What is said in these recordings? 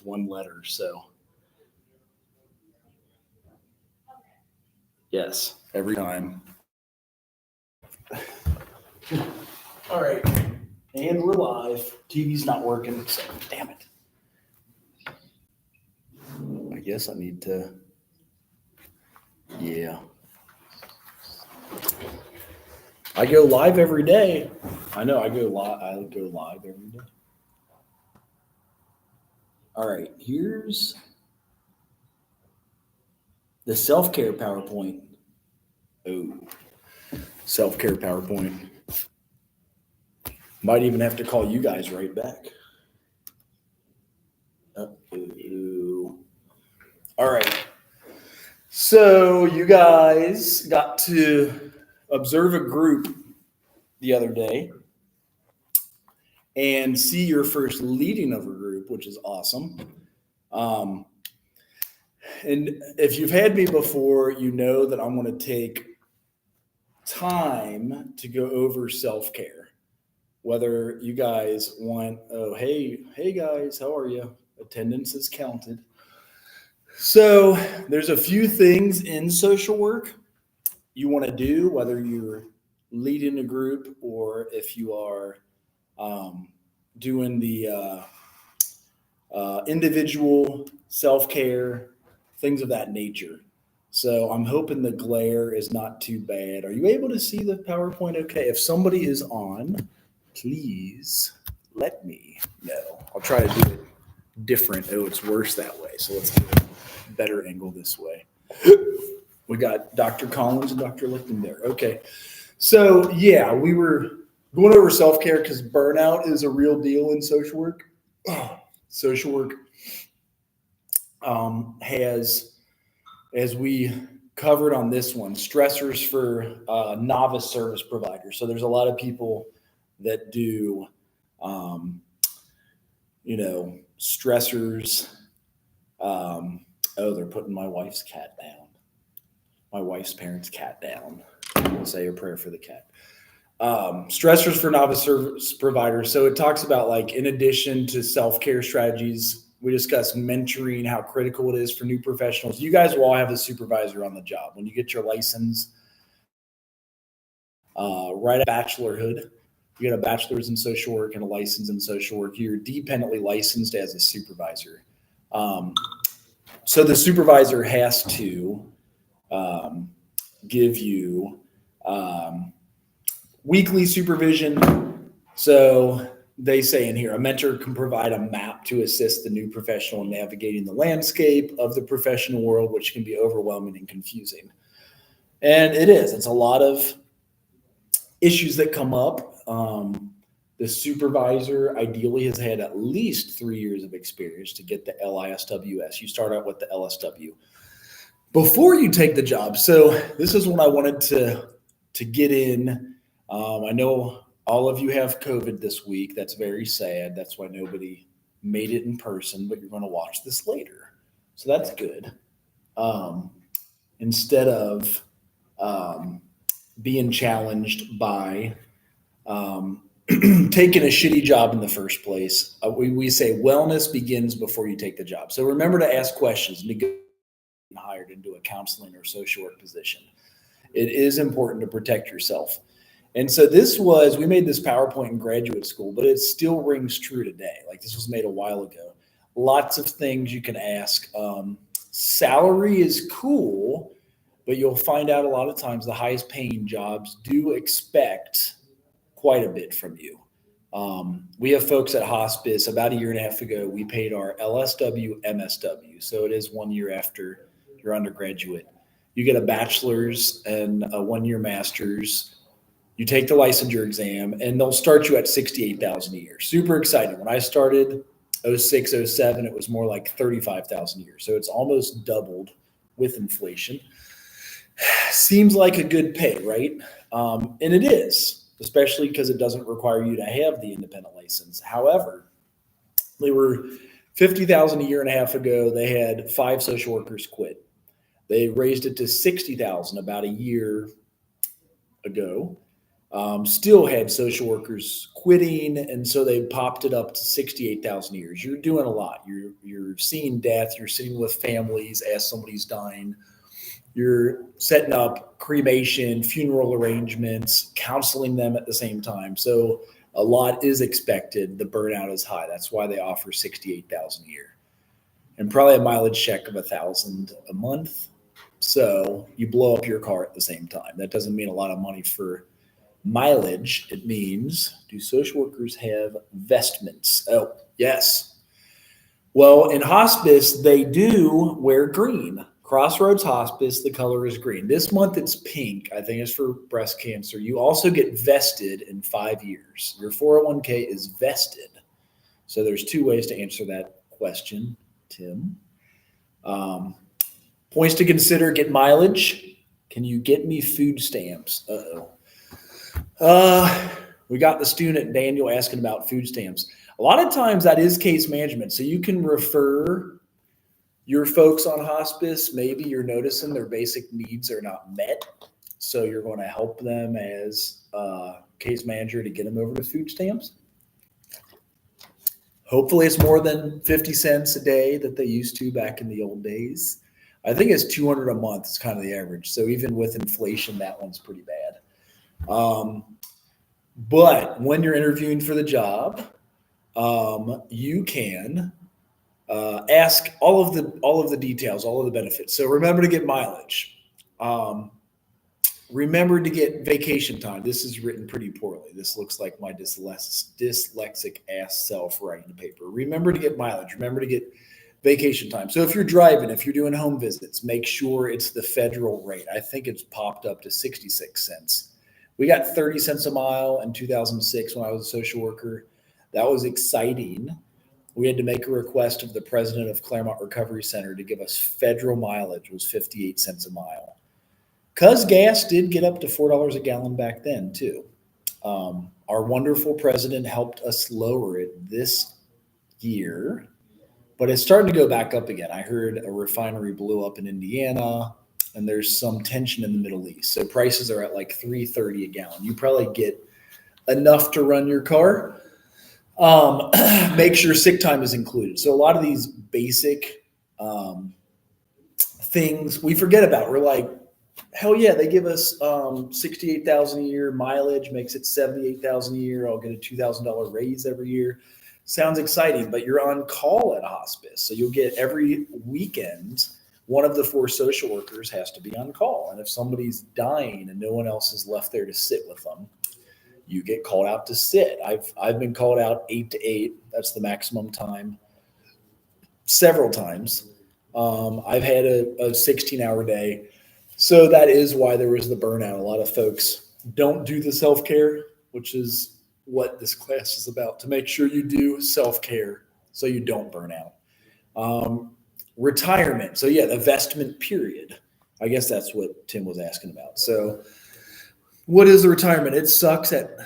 it's one letter. So yes, every time. All right. And we're live. TV's not working, so damn it. I guess I need to. Yeah. I go live every day. I know I go live every day. All right, here's the self-care PowerPoint. Oh, self-care PowerPoint. Might even have to call you guys right back. Uh-oh. All right. So you guys got to observe a group the other day and see your first leading of a group, which is awesome. And if you've had me before, you know that I'm going to take time to go over self-care. Whether you guys want, oh, hey guys, how are you? Attendance is counted. So there's a few things in social work you want to do, whether you're leading a group or if you are doing the individual self-care, things of that nature. So I'm hoping the glare is not too bad. Are you able to see the PowerPoint okay? If somebody is on, please let me know. I'll try to do it different. Oh, it's worse that way. So let's do a better angle this way. We got Dr. Collins and Dr. Lichten there. Okay. So yeah, we were going over self-care because burnout is a real deal in social work. Social work has, as we covered on this one, stressors for novice service providers. So there's a lot of people that do, stressors. They're putting my wife's cat down. My wife's parents' cat down. We'll say a prayer for the cat. Stressors for novice service providers. So it talks about, like, in addition to self-care strategies, we discuss mentoring, how critical it is for new professionals. You guys will all have a supervisor on the job. When you get your license, right at bachelorhood, you get a bachelor's in social work and a license in social work. You're dependently licensed as a supervisor. So the supervisor has to give you weekly supervision. So they say in here, a mentor can provide a map to assist the new professional in navigating the landscape of the professional world, which can be overwhelming and confusing. And it is. It's a lot of issues that come up. The supervisor ideally has had at least 3 years of experience to get the LISWS. You start out with the LSW before you take the job. So this is what I wanted to get in. I know all of you have COVID this week. That's very sad. That's why nobody made it in person, but you're going to watch this later. So that's good. Instead of being challenged by taking a shitty job in the first place, we say wellness begins before you take the job. So remember to ask questions to get hired into a counseling or social work position. It is important to protect yourself. And so we made this PowerPoint in graduate school, but it still rings true today. Like, this was made a while ago. Lots of things you can ask. Salary is cool, but you'll find out a lot of times the highest paying jobs do expect quite a bit from you. We have folks at hospice. About a year and a half ago, we paid our LSW, MSW. So it is 1 year after your undergraduate. You get a bachelor's and a 1 year master's. You take the licensure exam, and they'll start you at $68,000 a year. Super exciting. When I started 06, 07, it was more like $35,000 a year. So it's almost doubled with inflation. Seems like a good pay, right? And it is, especially because it doesn't require you to have the independent license. However, they were $50,000 a year and a half ago. They had 5 social workers quit. They raised it to $60,000 about a year ago. still had social workers quitting, and so they popped it up to 68,000 years. You're doing a lot. You're seeing death. You're sitting with families as somebody's dying. You're setting up cremation, funeral arrangements, counseling them at the same time. So a lot is expected. The burnout is high. That's why they offer 68,000 a year, and probably a mileage check of 1,000 a month. So you blow up your car at the same time. That doesn't mean a lot of money for mileage. It means, do social workers have vestments? Oh, yes. Well, in hospice, they do wear green. Crossroads Hospice, the color is green. This month it's pink. I think it's for breast cancer. You also get vested in 5 years. Your 401k is vested. So there's two ways to answer that question, Tim. Points to consider: get mileage. Can you get me food stamps? We got the student Daniel asking about food stamps. A lot of times that is case management. So you can refer your folks on hospice. Maybe you're noticing their basic needs are not met. So you're going to help them as a case manager to get them over to food stamps. Hopefully it's more than 50 cents a day that they used to back in the old days. I think it's 200 a month is kind of the average. So even with inflation, that one's pretty bad. But when you're interviewing for the job, you can ask all of the details, all of the benefits. So remember to get mileage. Remember to get vacation time. This is written pretty poorly. This looks like my dyslexic ass self writing the paper. Remember to get mileage. Remember to get vacation time. So if you're driving, if you're doing home visits, make sure it's the federal rate. I think it's popped up to 66 cents. We got 30 cents a mile in 2006 when I was a social worker. That was exciting. We had to make a request of the president of Claremont Recovery Center to give us federal mileage. It was 58 cents a mile. Because gas did get up to $4 a gallon back then, too. Our wonderful president helped us lower it this year, but it's starting to go back up again. I heard a refinery blew up in Indiana, and there's some tension in the Middle East. So prices are at like $3.30 a gallon. You probably get enough to run your car. Make sure sick time is included. So a lot of these basic things we forget about. We're like, hell yeah, they give us 68,000 a year. Mileage makes it 78,000 a year. I'll get a $2,000 raise every year. Sounds exciting, but you're on call at a hospice. So you'll get every weekend, one of the 4 social workers has to be on call. And if somebody's dying and no one else is left there to sit with them, you get called out to sit. I've been called out 8 to 8. That's the maximum time. Several times. I've had a 16-hour day. So that is why there was the burnout. A lot of folks don't do the self-care, which is what this class is about, to make sure you do self-care so you don't burn out. Retirement. So yeah, the vestment period. I guess that's what Tim was asking about. So what is the retirement? It sucks at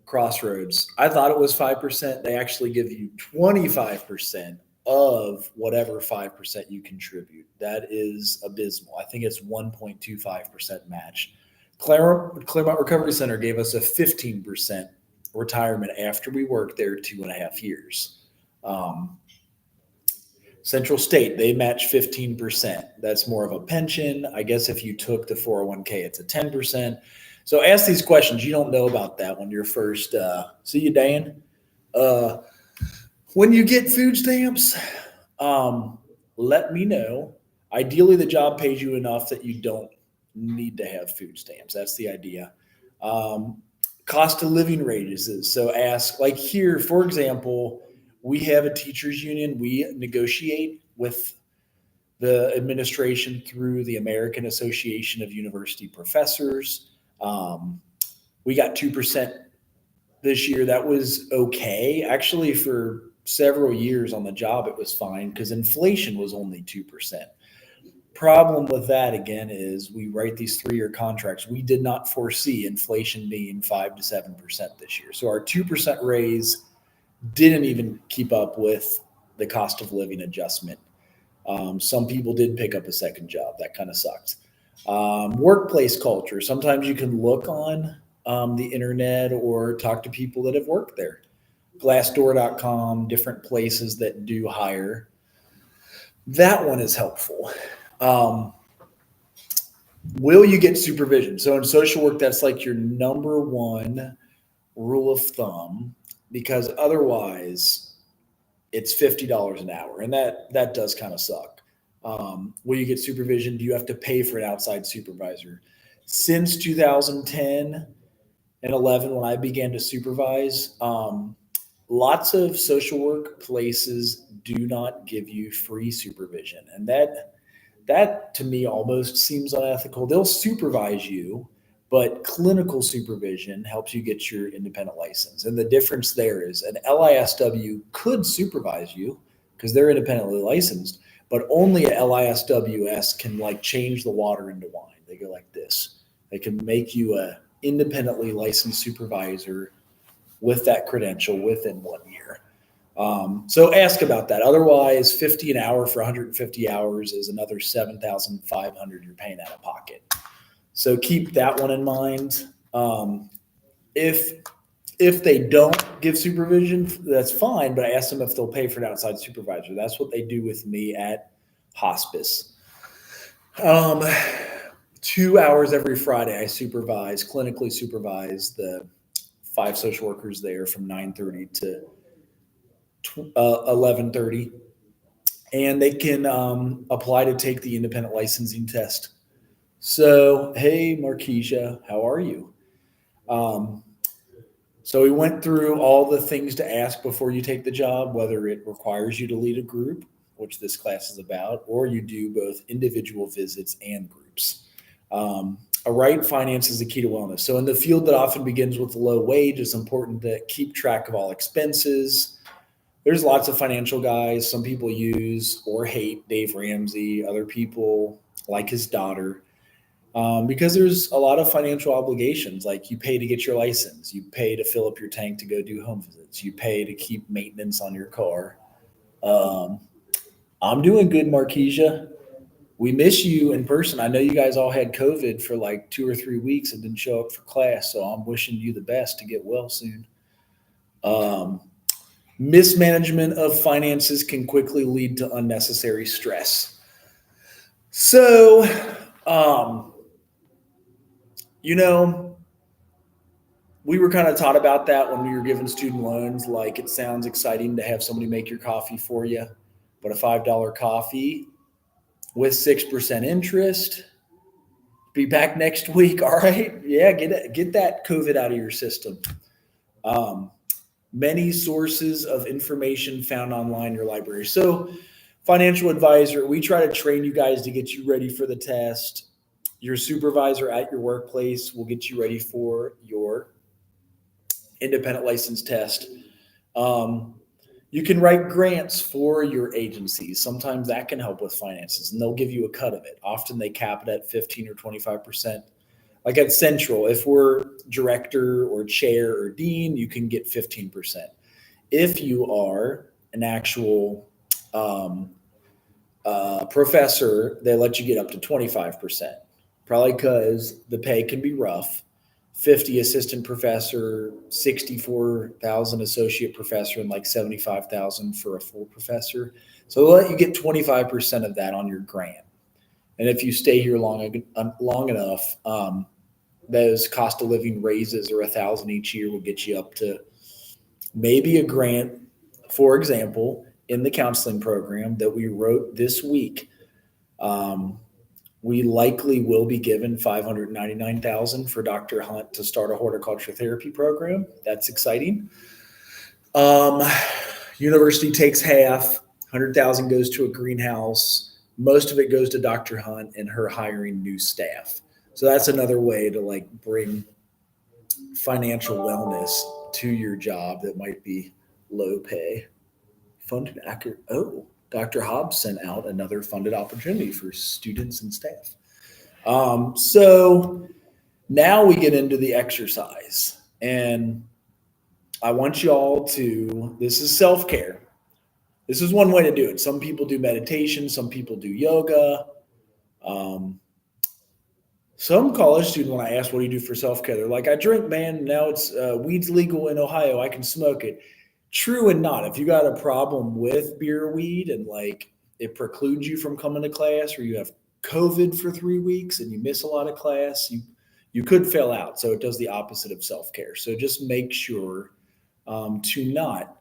Crossroads. I thought it was 5%. They actually give you 25% of whatever 5% you contribute. That is abysmal. I think it's 1.25% match. Claremont Recovery Center gave us a 15% retirement after we worked there 2.5 years. Central State, they match 15%. That's more of a pension. I guess if you took the 401k, it's a 10%. So ask these questions. You don't know about that when you're first. See you, Dan. When you get food stamps, let me know. Ideally, the job pays you enough that you don't need to have food stamps. That's the idea. Cost of living raises. So ask, like here, for example, we have a teachers union. We negotiate with the administration through the American Association of University Professors. We got 2% this year. That was okay. Actually, for several years on the job, it was fine because inflation was only 2%. Problem with that, again, is we write these 3-year contracts. We did not foresee inflation being 5 to 7% this year. So our 2% raise didn't even keep up with the cost of living adjustment. Some people did pick up a second job. That kind of sucked. Workplace culture. Sometimes you can look on the internet or talk to people that have worked there. Glassdoor.com, different places that do hire. That one is helpful. Um, will you get supervision? So in social work, that's like your number one rule of thumb, because otherwise it's $50 an hour, and that does kind of suck. Will you get supervision? Do you have to pay for an outside supervisor? Since 2010 and 11, when I began to supervise, lots of social work places do not give you free supervision, and that to me almost seems unethical. They'll supervise you, but clinical supervision helps you get your independent license. And the difference there is an LISW could supervise you because they're independently licensed, but only a LISWS can like change the water into wine. They go like this. They can make you a independently licensed supervisor with that credential within 1 year. So ask about that. Otherwise, 50 an hour for 150 hours is another 7,500 you're paying out of pocket. So keep that one in mind. If they don't give supervision, that's fine. But I asked them if they'll pay for an outside supervisor. That's what they do with me at hospice. 2 hours every Friday, I clinically supervise the 5 social workers there from 9:30 to 11:30, and they can apply to take the independent licensing test. So, hey, Markeisha, how are you? So we went through all the things to ask before you take the job, whether it requires you to lead a group, which this class is about, or you do both individual visits and groups. A right finance is the key to wellness. So in the field that often begins with a low wage, it's important to keep track of all expenses. There's lots of financial guys. Some people use or hate Dave Ramsey. Other people like his daughter, because there's a lot of financial obligations. Like you pay to get your license. You pay to fill up your tank to go do home visits. You pay to keep maintenance on your car. I'm doing good, Markeisha. We miss you in person. I know you guys all had COVID for like 2 or 3 weeks and didn't show up for class. So I'm wishing you the best to get well soon. Mismanagement of finances can quickly lead to unnecessary stress. So, we were kind of taught about that when we were giving student loans. Like it sounds exciting to have somebody make your coffee for you, but a $5 coffee with 6% interest. Be back next week. All right. Yeah. Get that COVID out of your system. Many sources of information found online in your library. So financial advisor, we try to train you guys to get you ready for the test. Your supervisor at your workplace will get you ready for your independent license test. You can write grants for your agencies. Sometimes that can help with finances, and they'll give you a cut of it. Often they cap it at 15 or 25%. Like at Central, if we're director or chair or dean, you can get 15%. If you are an actual professor, they let you get up to 25%, probably because the pay can be rough. 50 assistant professor, 64,000 associate professor, and like 75,000 for a full professor. So they'll let you get 25% of that on your grant. And if you stay here long enough, those cost of living raises or $1,000 each year will get you up to maybe a grant. For example, in the counseling program that we wrote this week, we likely will be given $599,000 for Dr. Hunt to start a horticulture therapy program. That's exciting. University takes half. $100,000 goes to a greenhouse. Most of it goes to Dr. Hunt and her hiring new staff. So that's another way to like bring financial wellness to your job that might be low pay. Funded accurate. Oh, Dr. Hobbs sent out another funded opportunity for students and staff. So now we get into the exercise, and I want you all to, this is self-care. This is one way to do it. Some people do meditation. Some people do yoga. Some college student, when I ask, what do you do for self-care? They're like, I drink, man. Now it's weed's legal in Ohio. I can smoke it. True and not. If you got a problem with beer or weed and like it precludes you from coming to class, or you have COVID for 3 weeks and you miss a lot of class, you could fail out. So it does the opposite of self-care. So just make sure to not.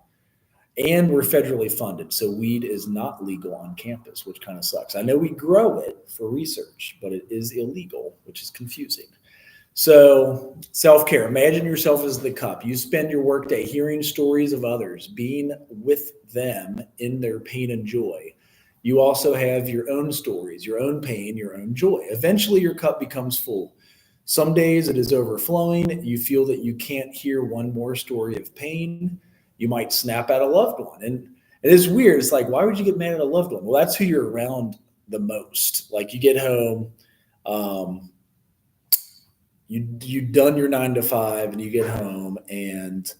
And we're federally funded, so weed is not legal on campus, which kind of sucks. I know we grow it for research, but it is illegal, which is confusing. So, self care. Imagine yourself as the cup. You spend your workday hearing stories of others, being with them in their pain and joy. You also have your own stories, your own pain, your own joy. Eventually, your cup becomes full. Some days it is overflowing. You feel that you can't hear one more story of pain. You might snap at a loved one. And it is weird. It's like, why would you get mad at a loved one? Well, that's who you're around the most. Like you get home, um, you done your 9 to 5 and you get home and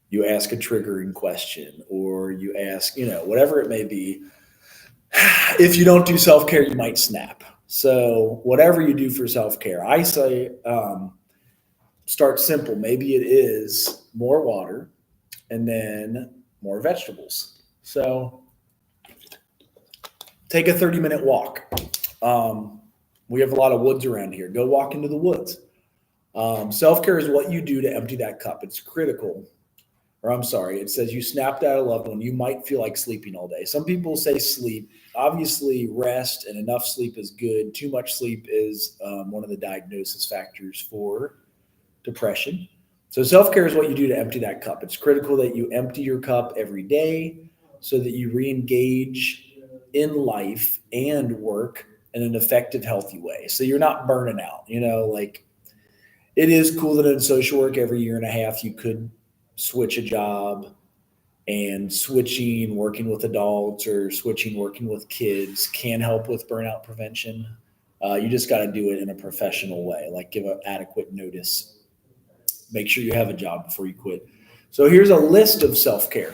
you ask a triggering question or you ask, whatever it may be. If you don't do self-care, you might snap. So whatever you do for self-care, I say start simple. Maybe it is more water and then more vegetables. So take a 30-minute walk. We have a lot of woods around here. Go walk into the woods. Self-care is what you do to empty that cup. It's critical. Or I'm sorry, it says you snapped at a loved one. You might feel like sleeping all day. Some people say sleep. Obviously, rest and enough sleep is good. Too much sleep is one of the diagnosis factors for depression. So self-care is what you do to empty that cup. It's critical that you empty your cup every day so that you re-engage in life and work in an effective, healthy way. So you're not burning out. Like it is cool that in social work every year and a half you could switch a job, and switching working with adults or switching working with kids can help with burnout prevention. You just got to do it in a professional way, like give an adequate notice. Make sure you have a job before you quit. So here's a list of self-care.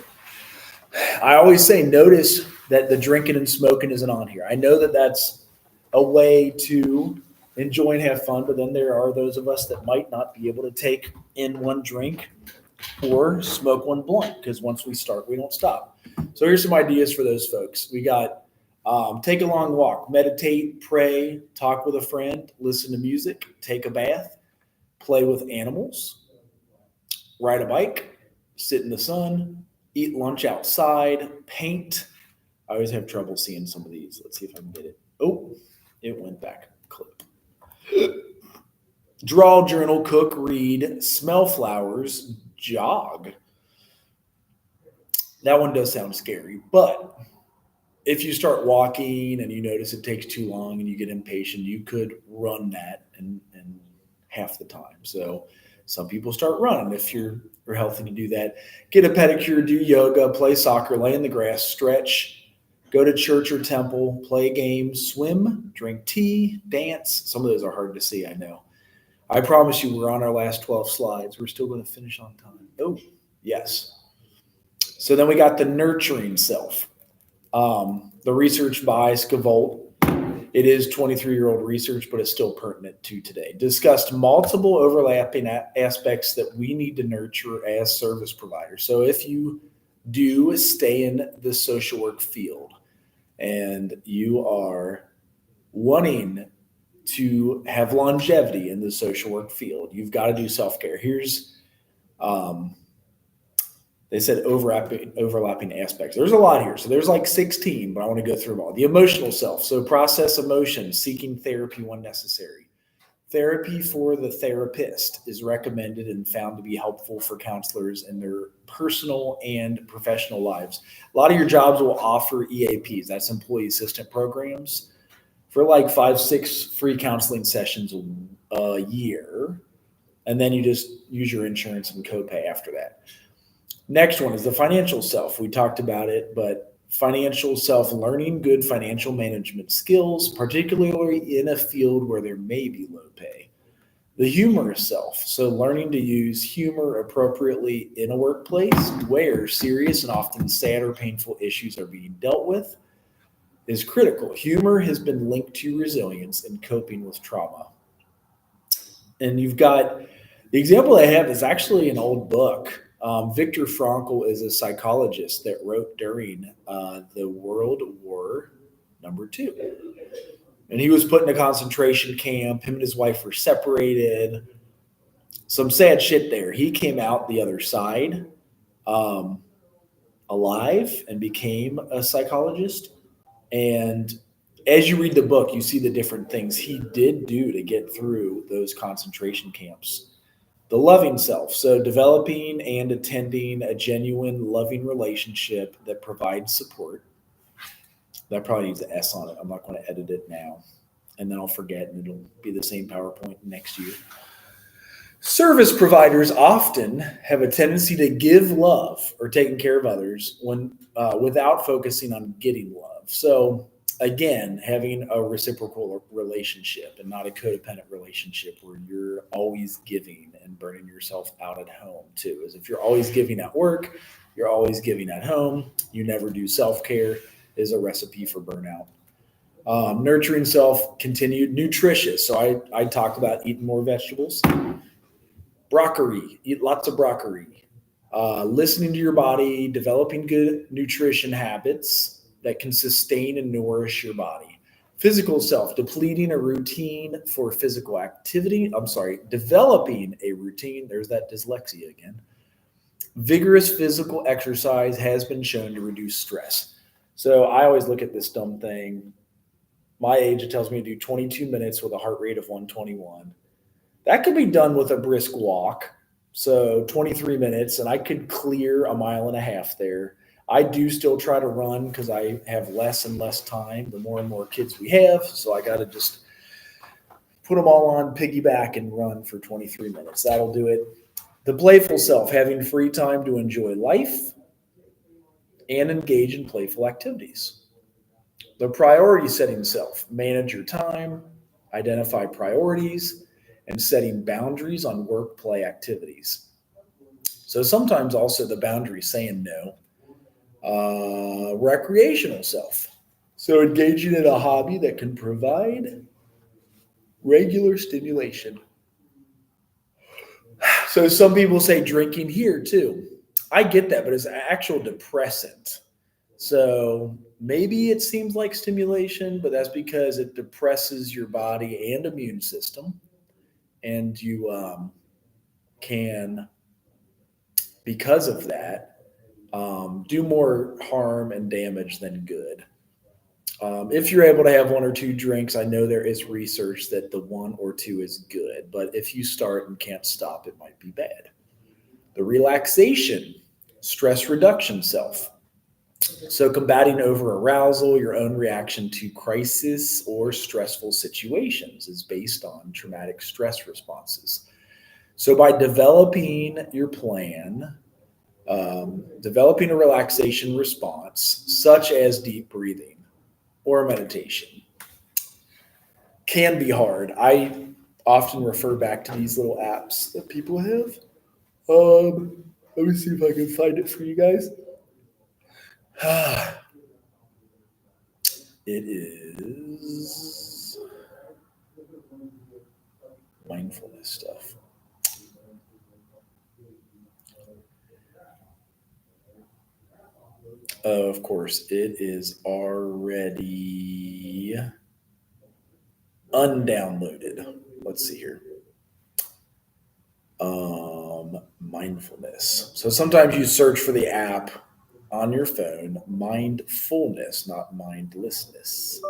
I always say notice that the drinking and smoking isn't on here. I know that that's a way to enjoy and have fun, but then there are those of us that might not be able to take in one drink or smoke one blunt because once we start, we don't stop. So here's some ideas for those folks. We got take a long walk, meditate, pray, talk with a friend, listen to music, take a bath, play with animals, ride a bike, sit in the sun, eat lunch outside, paint. I always have trouble seeing some of these. Let's see if I can get it. Oh, it went back. Clip. Draw, journal, cook, read, smell flowers, jog. That one does sound scary, but if you start walking and you notice it takes too long and you get impatient, you could run that in half the time. So some people start running if you're healthy to do that. Get a pedicure, do yoga, play soccer, lay in the grass, stretch, go to church or temple, play games, swim, drink tea, dance. Some of those are hard to see, I know. I promise you, we're on our last 12 slides. We're still going to finish on time. Oh, yes. So then we got the nurturing self. The research by Scavolt. It is 23-year-old research, but it's still pertinent to today. Discussed multiple overlapping aspects that we need to nurture as service providers. So if you do stay in the social work field and you are wanting to have longevity in the social work field, you've got to do self-care. Here's, they said overlapping aspects. There's a lot here. So there's like 16, but I want to go through them all. The emotional self. So process emotions, seeking therapy when necessary. Therapy for the therapist is recommended and found to be helpful for counselors in their personal and professional lives. A lot of your jobs will offer EAPs. That's employee assistant programs for like 5-6 free counseling sessions a year. And then you just use your insurance and copay after that. Next one is the financial self. We talked about it, but financial self, learning good financial management skills, particularly in a field where there may be low pay. The humorous self. So learning to use humor appropriately in a workplace where serious and often sad or painful issues are being dealt with is critical. Humor has been linked to resilience and coping with trauma. And you've got the example I have is actually an old book. Viktor Frankl is a psychologist that wrote during the World War Number 2. And he was put in a concentration camp. Him and his wife were separated. Some sad shit there. He came out the other side um, alive and became a psychologist. And as you read the book, you see the different things he did do to get through those concentration camps. The loving self. So, developing and attending a genuine, loving relationship that provides support. That probably needs an S on it. I'm not going to edit it now. And then I'll forget and it'll be the same PowerPoint next year. Service providers often have a tendency to give love or taking care of others when without focusing on getting love. So again, having a reciprocal relationship and not a codependent relationship where you're always giving and burning yourself out at home too. Is if you're always giving at work, you're always giving at home, you never do self-care, is a recipe for burnout. Nurturing self, continued nutritious. So I talked about eating more vegetables. Broccoli, eat lots of broccoli. Listening to your body, developing good nutrition habits that can sustain and nourish your body. Physical self, depleting a routine for physical activity. Developing a routine. There's that dyslexia again. Vigorous physical exercise has been shown to reduce stress. So I always look at this dumb thing. My age, it tells me to do 22 minutes with a heart rate of 121. That could be done with a brisk walk. So 23 minutes, and I could clear a mile and a half there. I do still try to run because I have less and less time the more and more kids we have. So I got to just put them all on piggyback and run for 23 minutes. That'll do it. The playful self, having free time to enjoy life and engage in playful activities. The priority setting self, manage your time, identify priorities, and setting boundaries on work play activities. So sometimes also the boundary saying no. Recreational self. So engaging in a hobby that can provide regular stimulation. So some people say drinking here too. I get that, but it's an actual depressant. So maybe it seems like stimulation, but that's because it depresses your body and immune system. And you can, because of that, do more harm and damage than good. If you're able to have one or two drinks, I know there is research that the one or two is good, but if you start and can't stop, it might be bad. The relaxation, stress reduction self. So combating over arousal, your own reaction to crisis or stressful situations is based on traumatic stress responses. So by developing your plan, developing a relaxation response, such as deep breathing or meditation, can be hard. I often refer back to these little apps that people have. Let me see if I can find it for you guys. It is mindfulness stuff. Of course, it is already undownloaded. Let's see here. Mindfulness. So sometimes you search for the app on your phone, mindfulness, not mindlessness.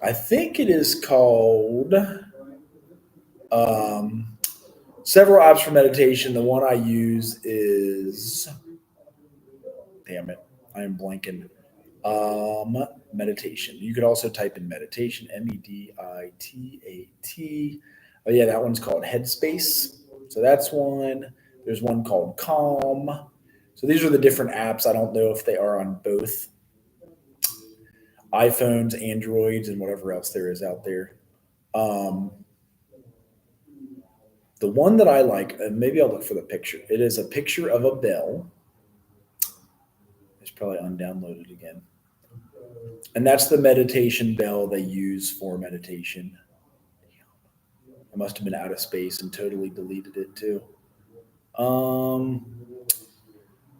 I think it is called um, several apps for meditation. The one I use is, damn it, I am blanking. Meditation. You could also type in meditation, Meditat. Oh yeah, that one's called Headspace. So that's one. There's one called Calm. So these are the different apps. I don't know if they are on both iPhones, Androids, and whatever else there is out there. Um, the one that I like, and maybe I'll look for the picture. It is a picture of a bell. It's probably undownloaded again. And that's the meditation bell they use for meditation. must have been out of space and totally deleted it too.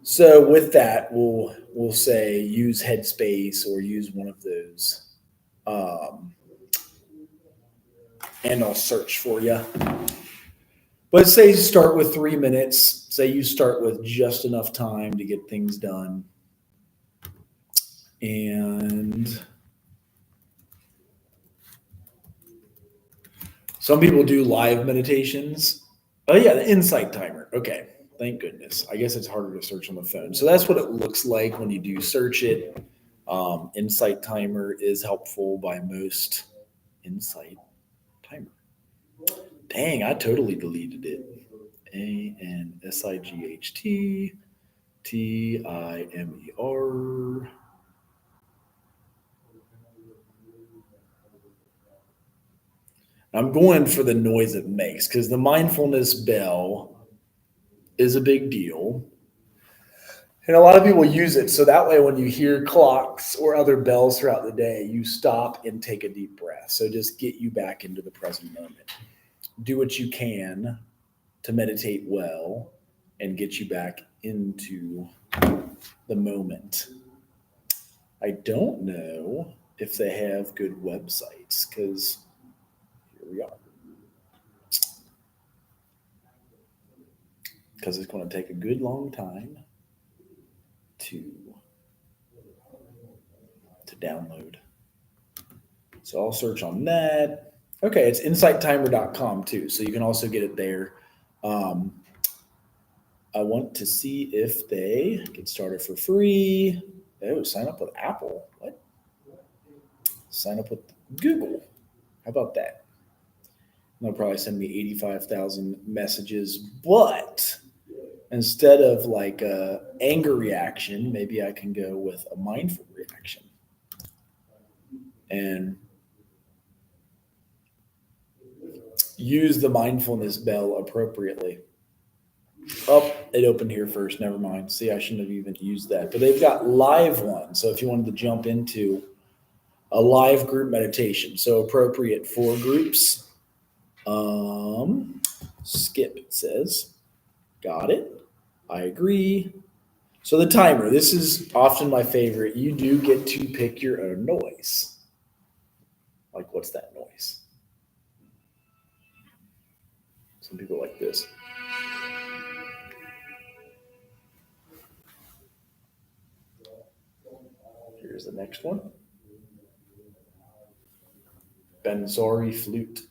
So with that, we'll say use Headspace or use one of those, um, and I'll search for you. But say start with 3 minutes. Say you start with just enough time to get things done, and some people do live meditations. Oh yeah, the insight timer. Okay, thank goodness. I guess it's harder to search on the phone. So that's what it looks like when you do search it. Insight timer is helpful by most. Insight timer. Dang, I totally deleted it. ANSIGHT TIMER. I'm going for the noise it makes because the mindfulness bell is a big deal. And a lot of people use it. So that way, when you hear clocks or other bells throughout the day, you stop and take a deep breath. So just get you back into the present moment. Do what you can to meditate well and get you back into the moment. I don't know if they have good websites because here we are. Because it's going to take a good long time to download. So I'll search on that. Okay, it's insighttimer.com too, so you can also get it there. I want to see if they get started for free. Oh, sign up with Apple. What? Sign up with Google. How about that? They'll probably send me 85,000 messages, but instead of like a anger reaction, maybe I can go with a mindful reaction. And use the mindfulness bell appropriately. Oh, it opened here first. Never mind. See, I shouldn't have even used that. But they've got live ones. So if you wanted to jump into a live group meditation, so appropriate for groups. Skip, it says. Got it. I agree. So the timer, this is often my favorite. You do get to pick your own noise. Like, what's that noise? Some people like this. Here's the next one. Benzori flute.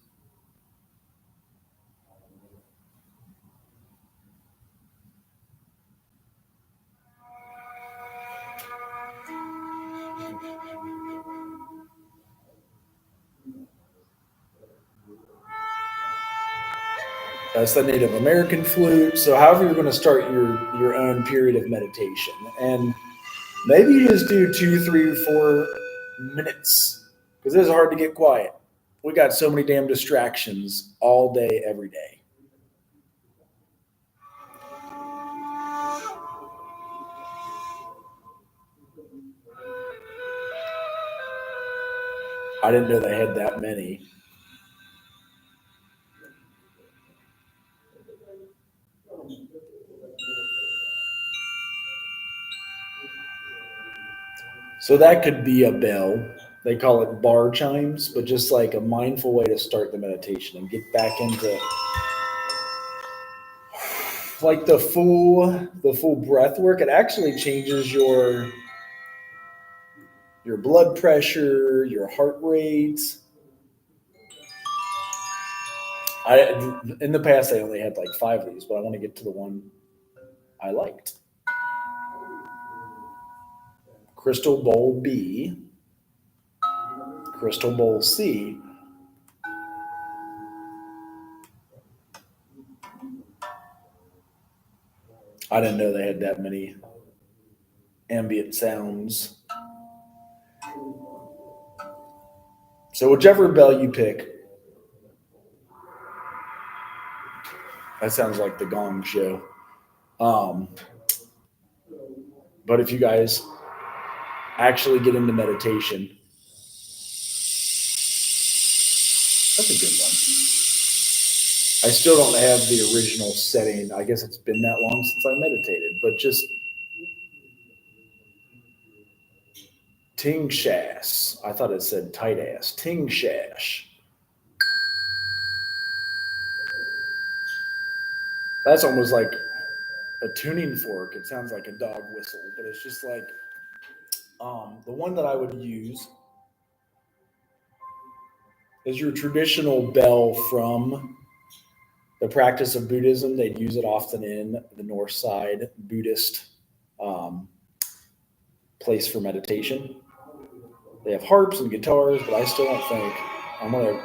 That's the Native American flute. So however you're going to start your own period of meditation. And maybe you just do 2, 3, 4 minutes because it is hard to get quiet. We got so many damn distractions all day, every day. I didn't know they had that many. So that could be a bell. They call it bar chimes, but just like a mindful way to start the meditation and get back into like the full breath work. It actually changes your blood pressure, your heart rate. In the past I only had like 5 of these, but I want to get to the one I liked. Crystal Bowl B, Crystal Bowl C. I didn't know they had that many ambient sounds. So whichever bell you pick, that sounds like the Gong Show. But if you guys actually get into meditation, that's a good one. I still don't have the original setting. I guess it's been that long since I meditated, but just Ting Shash. I thought it said tight ass. Ting Shash. That's almost like a tuning fork. It sounds like a dog whistle, but it's just like the one that I would use is your traditional bell from the practice of Buddhism. They'd use it often in the North Side Buddhist um, place for meditation. They have harps and guitars, but I still don't think I'm gonna.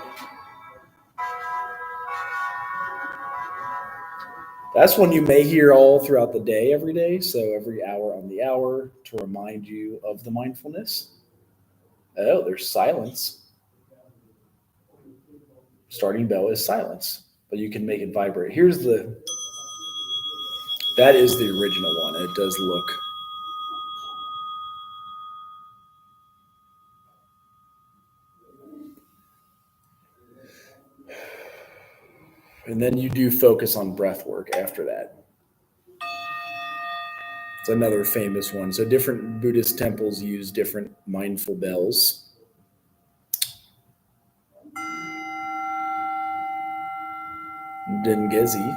That's one you may hear all throughout the day, every day. So every hour on the hour to remind you of the mindfulness. Oh, there's silence. Starting bell is silence, but you can make it vibrate. That is the original one. It does look. And then you do focus on breath work after that. It's another famous one. So different Buddhist temples use different mindful bells. Dengezi.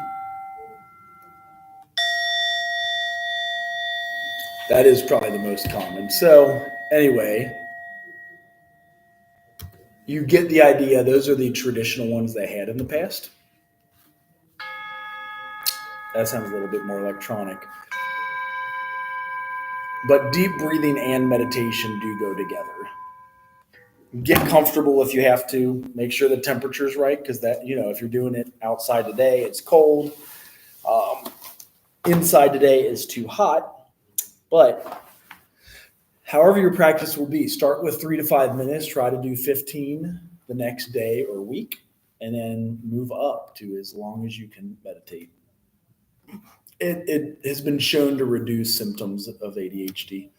That is probably the most common. So anyway, you get the idea. Those are the traditional ones they had in the past. That sounds a little bit more electronic. But deep breathing and meditation do go together. Get comfortable if you have to. Make sure the temperature's right, because that, if you're doing it outside today, it's cold. Inside today is too hot. But however your practice will be, start with 3 to 5 minutes. Try to do 15 the next day or week, and then move up to as long as you can meditate. It has been shown to reduce symptoms of ADHD.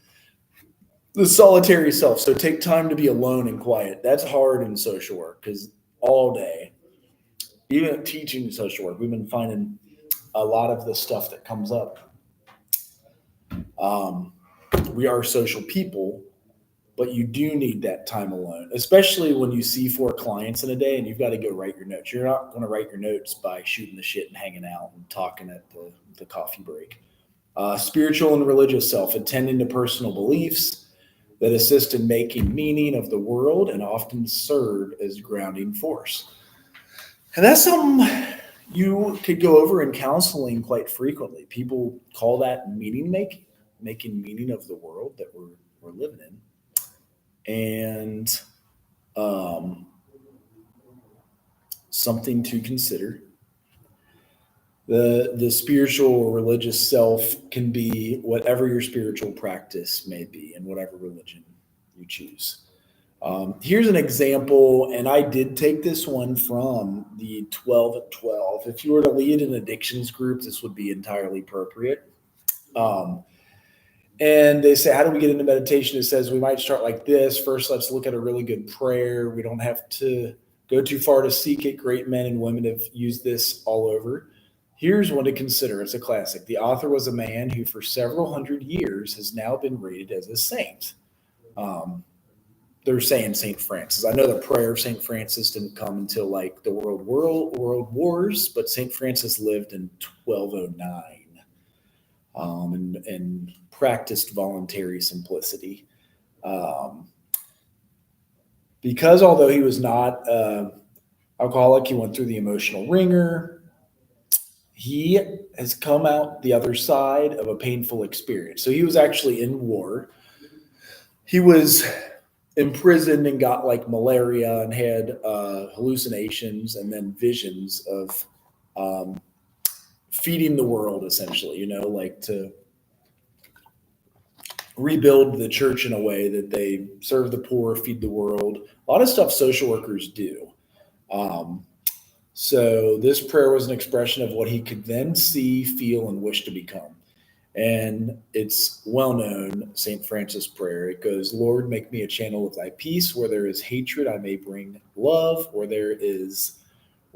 The solitary self. So take time to be alone and quiet. That's hard in social work because all day, even teaching social work, we've been finding a lot of the stuff that comes up. We are social people, but you do need that time alone, especially when you see 4 clients in a day and you've got to go write your notes. You're not going to write your notes by shooting the shit and hanging out and talking at the coffee break. Spiritual and religious self, attending to personal beliefs that assist in making meaning of the world and often serve as grounding force. And that's something you could go over in counseling quite frequently. People call that meaning making meaning of the world that we're living in. And something to consider. The spiritual or religious self can be whatever your spiritual practice may be and whatever religion you choose. Here's an example, and I did take this one from the 12 at 12. If you were to lead an addictions group, this would be entirely appropriate. And they say, how do we get into meditation? It says we might start like this. First, let's look at a really good prayer. We don't have to go too far to seek it. Great men and women have used this all over. Here's one to consider. It's a classic. The author was a man who for several hundred years has now been rated as a saint. They're saying St. Francis. I know the prayer of St. Francis didn't come until like the world wars, but St. Francis lived in 1209 and practiced voluntary simplicity. Because although he was not alcoholic, he went through the emotional ringer. He has come out the other side of a painful experience. So he was actually in war. He was imprisoned and got like malaria and had hallucinations and then visions of feeding the world, essentially, like to rebuild the church in a way that they serve the poor, feed the world. A lot of stuff social workers do. So this prayer was an expression of what he could then see, feel, and wish to become. And it's well-known St. Francis prayer. It goes, Lord, make me a channel of thy peace. Where there is hatred, I may bring love. Where there is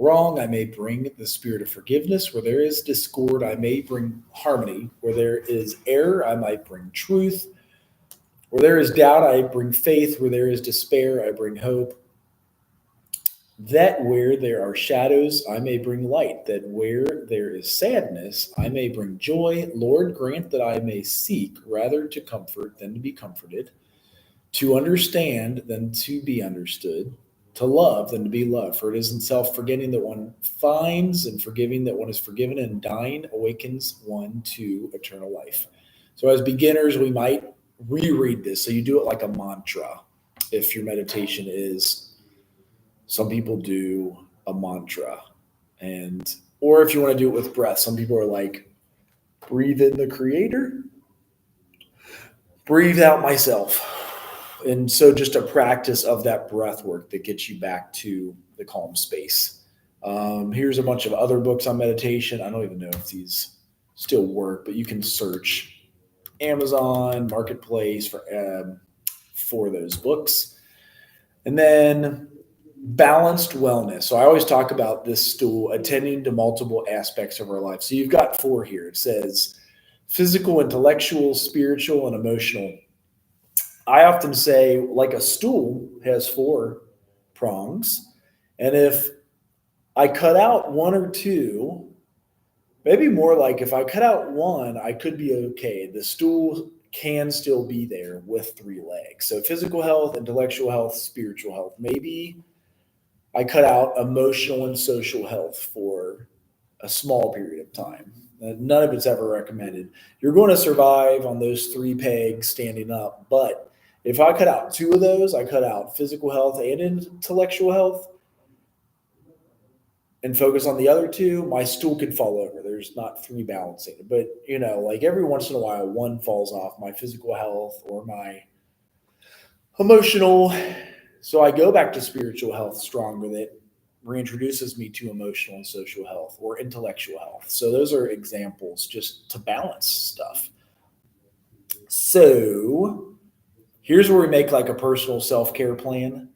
wrong, I may bring the spirit of forgiveness. Where there is discord, I may bring harmony. Where there is error, I might bring truth. Where there is doubt, I bring faith. Where there is despair, I bring hope. That where there are shadows, I may bring light. That where there is sadness, I may bring joy. Lord, grant that I may seek rather to comfort than to be comforted, to understand than to be understood, to love than to be loved. For it is in self forgetting that one finds, and forgiving that one is forgiven, and dying awakens one to eternal life. So, as beginners, we might reread this. So, you do it like a mantra. If your meditation is, some people do a mantra, and or if you want to do it with breath, some people are like, breathe in the creator, breathe out myself. And so just a practice of that breath work that gets you back to the calm space. Here's a bunch of other books on meditation. I don't even know if these still work, but you can search Amazon Marketplace for those books. And then balanced wellness. So I always talk about this stool attending to multiple aspects of our life. So you've got 4 here. It says physical, intellectual, spiritual, and emotional. I often say, like a stool has 4 prongs. And if I cut out 1 or 2, maybe more like if I cut out 1, I could be okay. The stool can still be there with 3 legs. So physical health, intellectual health, spiritual health. Maybe I cut out emotional and social health for a small period of time. None of it's ever recommended. You're going to survive on those 3 pegs standing up, but if I cut out 2 of those, I cut out physical health and intellectual health, and focus on the other 2, my stool could fall over. There's not 3 balancing. But, like every once in a while, 1 falls off, my physical health or my emotional. So I go back to spiritual health stronger. That reintroduces me to emotional and social health or intellectual health. So those are examples just to balance stuff. So here's where we make like a personal self-care plan.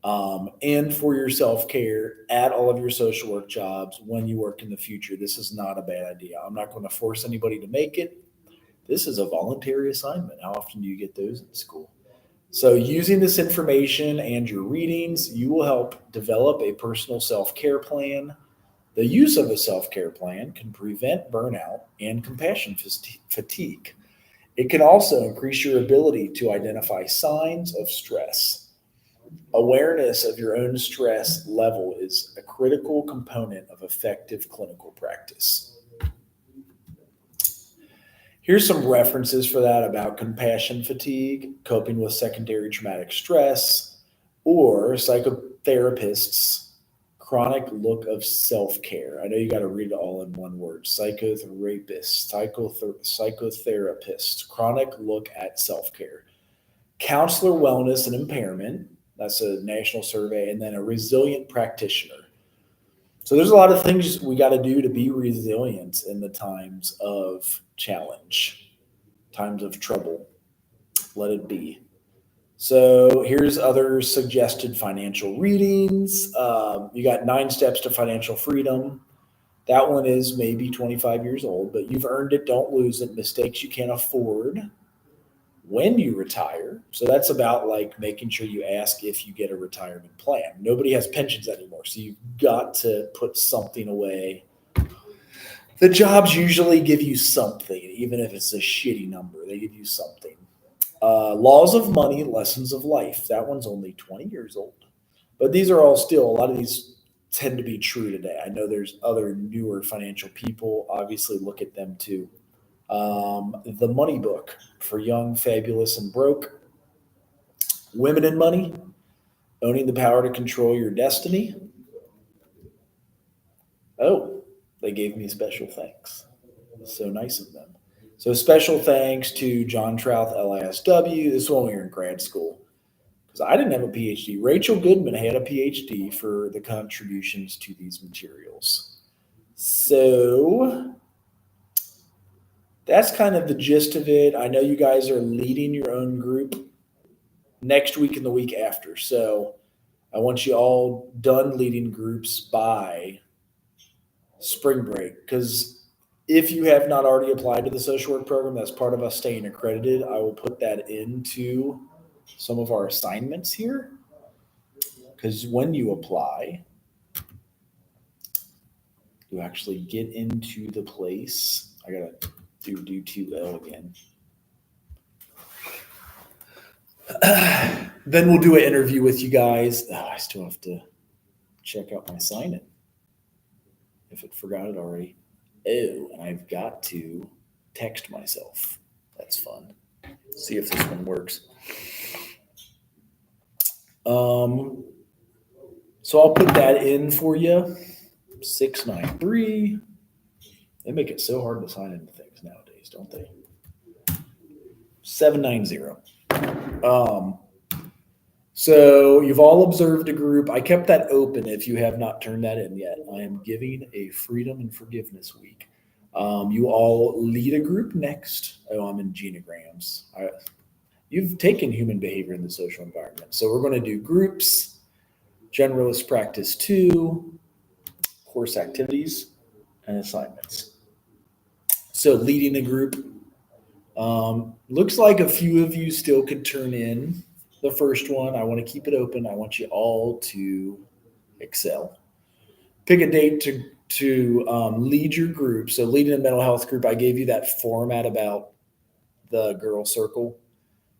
And for your self-care at all of your social work jobs when you work in the future. This is not a bad idea. I'm not going to force anybody to make it. This is a voluntary assignment. How often do you get those in school? So using this information and your readings, you will help develop a personal self-care plan. The use of a self-care plan can prevent burnout and compassion fatigue. It can also increase your ability to identify signs of stress. Awareness of your own stress level is a critical component of effective clinical practice. Here's some references for that about compassion fatigue, coping with secondary traumatic stress, or psychotherapists' chronic look of self-care. I know you got to read it all in one word. Psychotherapists, psychotherapists, chronic look at self-care. Counselor wellness and impairment, that's a national survey, and then a resilient practitioner. So there's a lot of things we got to do to be resilient in the times of challenge, times of trouble. Let it be. So here's other suggested financial readings. You got 9 Steps to Financial Freedom. That one is maybe 25 years old, but you've earned it. Don't lose it. Mistakes you can't afford when you retire. So that's about like making sure you ask if you get a retirement plan. Nobody has pensions anymore, so you've got to put something away. The jobs usually give you something, even if it's a shitty number, they give you something. Laws of Money, Lessons of Life. That one's only 20 years old. But these are all still, a lot of these tend to be true today. I know there's other newer financial people, obviously look at them too. The Money Book for Young, Fabulous, and Broke. Women in Money, Owning the Power to Control Your Destiny. Oh, they gave me special thanks. So nice of them. So special thanks to John Trouth, LISW. This is when we were in grad school. Because I didn't have a PhD. Rachel Goodman had a PhD for the contributions to these materials. So that's kind of the gist of it. I know you guys are leading your own group next week and the week after. So I want you all done leading groups by spring break. Because if you have not already applied to the social work program, that's part of us staying accredited. I will put that into some of our assignments here. Because when you apply, you actually get into the place. I gotta do 2L again. Then we'll do an interview with you guys. Oh, I still have to check out my sign in if it forgot it already. Oh, and I've got to text myself. That's fun. See if this one works. So I'll put that in for you. 693. They make it so hard to sign into things nowadays, don't they? 790. So you've all observed a group. I kept that open if you have not turned that in yet. I am giving a freedom and forgiveness week. You all lead a group next. Oh, I'm in genograms. You've taken human behavior in the social environment. So we're going to do groups, generalist practice 2, course activities, and assignments. So leading a group. Looks like a few of you still could turn in the first one. I want to keep it open. I want you all to excel. Pick a date to lead your group. So leading a mental health group, I gave you that format about the girl circle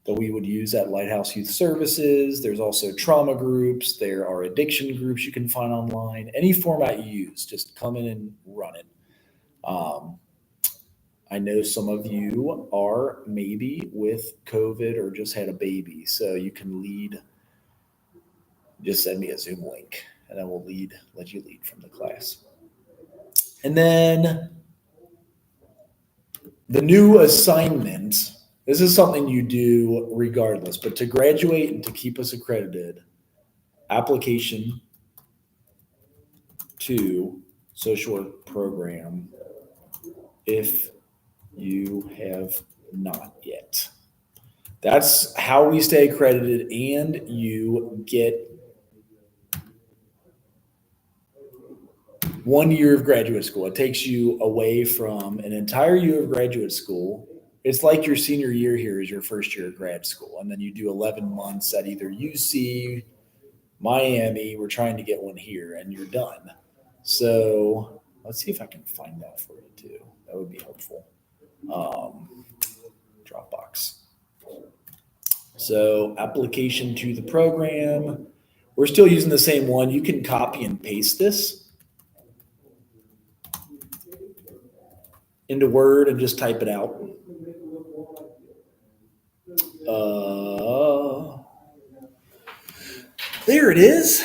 that we would use at Lighthouse Youth Services. There's also trauma groups. There are addiction groups you can find online. Any format you use, just come in and run it. I know some of you are maybe with COVID or just had a baby, so you can lead. Just send me a Zoom link, and I will let you lead from the class. And then the new assignment. This is something you do regardless, but to graduate and to keep us accredited, application to social work program if you have not yet. That's how we stay accredited, and you get 1 year of graduate school. It takes you away from an entire year of graduate school. It's like your senior year here is your first year of grad school, and then you do 11 months at either UC, Miami. We're trying to get one here, and you're done. So let's see if I can find that for you too. That would be helpful. Dropbox. So application to the program. We're still using the same one. You can copy and paste this into Word and just type it out. There it is.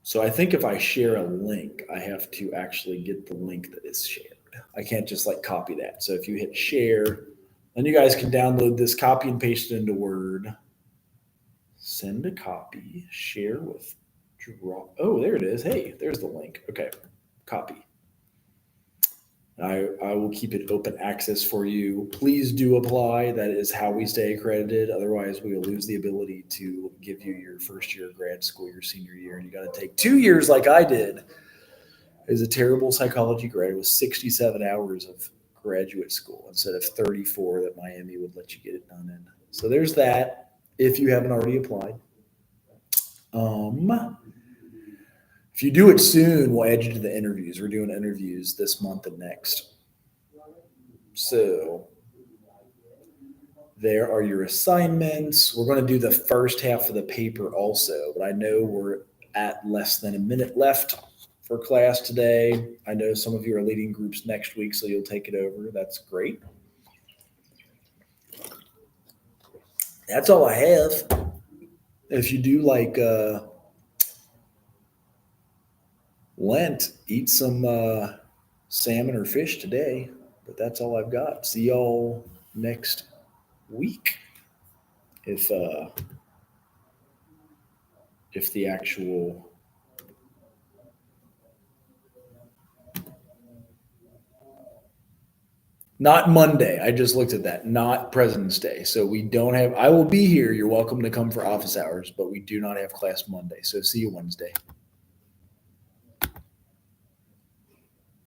So I think if I share a link, I have to actually get the link that is shared. I can't just like copy that. So if you hit share, then you guys can download this, copy and paste it into Word. Send a copy, share with draw. Oh, there it is. Hey, there's the link. Okay, copy. I will keep it open access for you. Please do apply. That is how we stay accredited. Otherwise, we will lose the ability to give you your first year of grad school, your senior year, and you got to take 2 years like I did. As a terrible psychology grad, it was 67 hours of graduate school instead of 34 that Miami would let you get it done in. So there's that. If you haven't already applied. If you do it soon, we'll add you to the interviews. We're doing interviews this month and next. So there are your assignments. We're going to do the first half of the paper also, but I know we're at less than a minute left for class today. I know some of you are leading groups next week, so you'll take it over. That's great. That's all I have. If you do like Lent, eat some salmon or fish today, but that's all I've got. See y'all next week if the actual Not Monday. I just looked at that. Not President's Day. So we don't have, I will be here. You're welcome to come for office hours, but we do not have class Monday. So see you Wednesday.